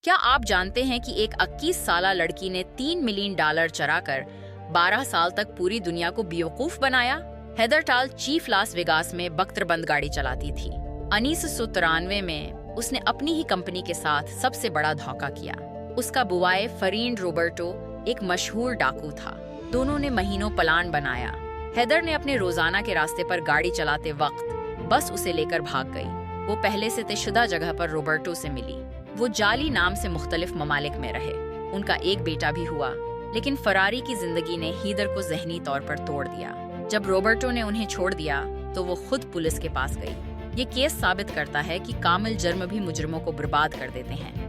क्या आप जानते हैं कि एक 21 साला लड़की ने $3 मिलियन चराकर 12 साल तक पूरी दुनिया को बेवकूफ बनाया? हेदर टाल चीफ लास वेगास में बख्तरबंद गाड़ी चलाती थी। 1993 में उसने अपनी ही कंपनी के साथ सबसे बड़ा धोखा किया। उसका बुआए फरीन रोबर्टो एक मशहूर डाकू था। दोनों ने महीनों प्लान बनाया। हेदर ने अपने रोजाना के रास्ते पर गाड़ी चलाते वक्त बस उसे लेकर भाग गई। वो पहले से तयशुदा जगह पर रोबर्टो से मिली। वो जाली नाम से मुख्तलिफ ममालिक में रहे। उनका एक बेटा भी हुआ, लेकिन फरारी की जिंदगी ने हीदर को जहनी तौर पर तोड़ दिया। जब रोबर्टो ने उन्हें छोड़ दिया तो वो खुद पुलिस के पास गई। ये केस साबित करता है कि कामिल जुर्म भी मुजरिमों को बर्बाद कर देते हैं।